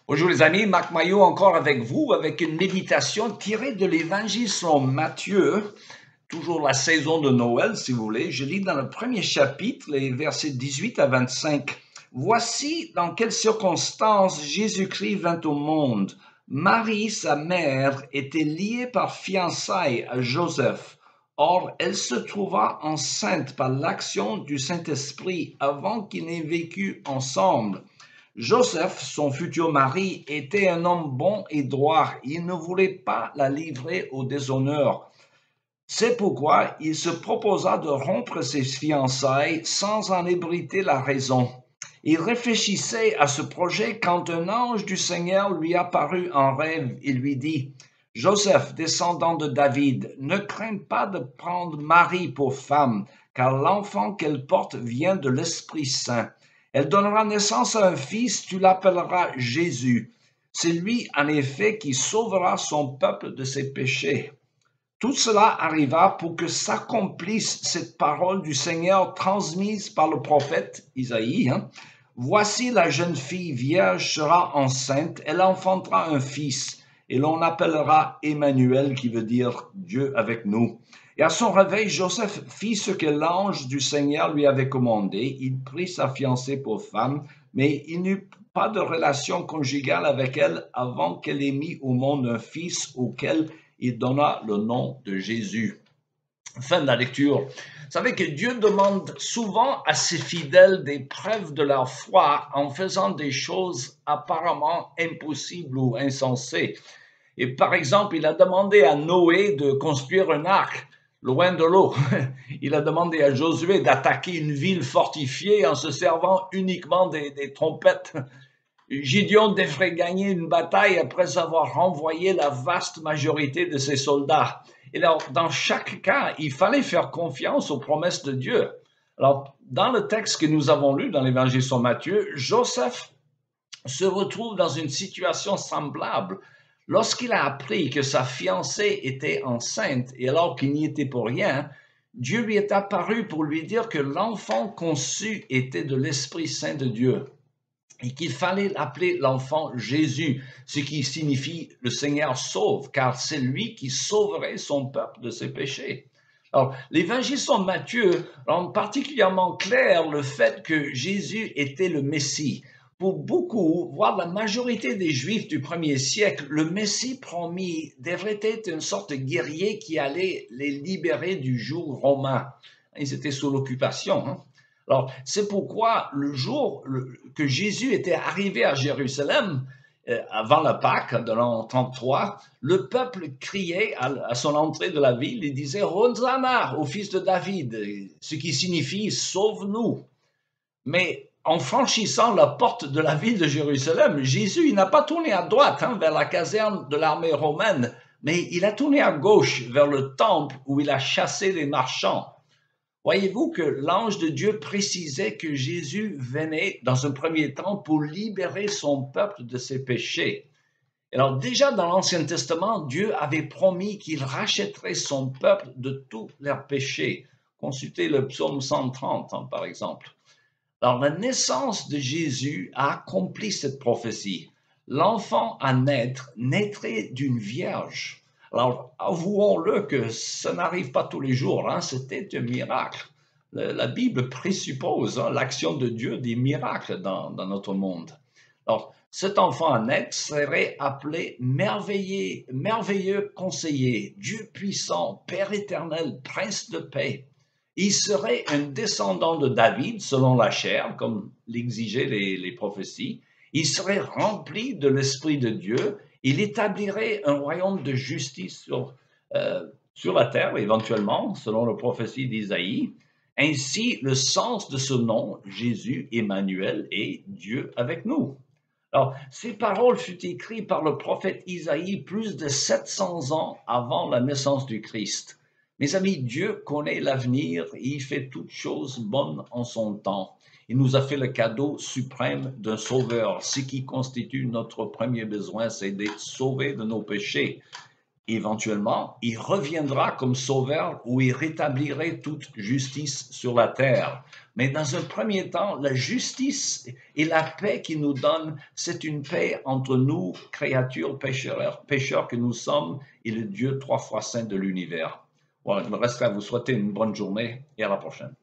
Bonjour les amis, Marc Maillot encore avec vous, avec une méditation tirée de l'Évangile selon Matthieu, toujours la saison de Noël si vous voulez. Je lis dans le premier chapitre, les versets 18 à 25. Voici dans quelles circonstances Jésus-Christ vint au monde. Marie, sa mère, était liée par fiançailles à Joseph. Or, elle se trouva enceinte par l'action du Saint-Esprit avant qu'ils n'aient vécu ensemble. Joseph, son futur mari, était un homme bon et droit. Il ne voulait pas la livrer au déshonneur. C'est pourquoi il se proposa de rompre ses fiançailles sans en ébruiter la raison. Il réfléchissait à ce projet quand un ange du Seigneur lui apparut en rêve et lui dit « Joseph, descendant de David, ne crains pas de prendre Marie pour femme, car l'enfant qu'elle porte vient de l'Esprit Saint. Elle donnera naissance à un fils, tu l'appelleras Jésus. C'est lui, en effet, qui sauvera son peuple de ses péchés. » Tout cela arriva pour que s'accomplisse cette parole du Seigneur transmise par le prophète Isaïe. Voici la jeune fille vierge sera enceinte, elle enfantera un fils, et l'on appellera Emmanuel, qui veut dire Dieu avec nous. Et à son réveil, Joseph fit ce que l'ange du Seigneur lui avait commandé. Il prit sa fiancée pour femme, mais il n'eut pas de relation conjugale avec elle avant qu'elle ait mis au monde un fils auquel il donna le nom de Jésus. Fin de la lecture. Vous savez que Dieu demande souvent à ses fidèles des preuves de leur foi en faisant des choses apparemment impossibles ou insensées. Et par exemple, il a demandé à Noé de construire un arc loin de l'eau. Il a demandé à Josué d'attaquer une ville fortifiée en se servant uniquement des trompettes. Gideon devrait gagner une bataille après avoir renvoyé la vaste majorité de ses soldats. Et alors, dans chaque cas, il fallait faire confiance aux promesses de Dieu. Alors, dans le texte que nous avons lu dans l'Évangile selon Matthieu, Joseph se retrouve dans une situation semblable. Lorsqu'il a appris que sa fiancée était enceinte et alors qu'il n'y était pour rien, Dieu lui est apparu pour lui dire que l'enfant conçu était de l'Esprit Saint de Dieu et qu'il fallait l'appeler l'enfant Jésus, ce qui signifie le Seigneur sauve, car c'est lui qui sauverait son peuple de ses péchés. Alors, l'Évangile selon Matthieu rend particulièrement clair le fait que Jésus était le Messie. Pour beaucoup, voire la majorité des Juifs du premier siècle, le Messie promis devrait être une sorte de guerrier qui allait les libérer du joug romain. Ils étaient sous l'occupation. Alors, c'est pourquoi le jour que Jésus était arrivé à Jérusalem, avant la Pâque de l'an 33, le peuple criait à son entrée de la ville et disait « Hosanna au fils de David », ce qui signifie « sauve-nous ». Mais en franchissant la porte de la ville de Jérusalem, Jésus n'a pas tourné à droite vers la caserne de l'armée romaine, mais il a tourné à gauche vers le temple où il a chassé les marchands. Voyez-vous que l'ange de Dieu précisait que Jésus venait dans un premier temps pour libérer son peuple de ses péchés. Alors déjà dans l'Ancien Testament, Dieu avait promis qu'il rachèterait son peuple de tous leurs péchés. Consultez le psaume 130 par exemple. Alors la naissance de Jésus a accompli cette prophétie. L'enfant à naître naîtrait d'une vierge. Alors, avouons-le que ça n'arrive pas tous les jours, c'était un miracle. La Bible présuppose l'action de Dieu, des miracles dans notre monde. Alors, cet enfant à naître serait appelé merveilleux conseiller, Dieu puissant, Père éternel, Prince de paix. Il serait un descendant de David, selon la chair, comme l'exigeaient les prophéties. Il serait rempli de l'Esprit de Dieu. Il établirait un royaume de justice sur la terre, éventuellement, selon la prophétie d'Isaïe. Ainsi, le sens de ce nom, Jésus, Emmanuel, est Dieu avec nous. Alors, ces paroles furent écrites par le prophète Isaïe plus de 700 ans avant la naissance du Christ. Mes amis, Dieu connaît l'avenir et il fait toutes choses bonnes en son temps. Il nous a fait le cadeau suprême d'un sauveur. Ce qui constitue notre premier besoin, c'est d'être sauvés de nos péchés. Éventuellement, il reviendra comme sauveur où il rétablirait toute justice sur la terre. Mais dans un premier temps, la justice et la paix qu'il nous donne, c'est une paix entre nous, créatures pécheurs que nous sommes, et le Dieu trois fois saint de l'univers. Voilà, il me reste à vous souhaiter une bonne journée et à la prochaine.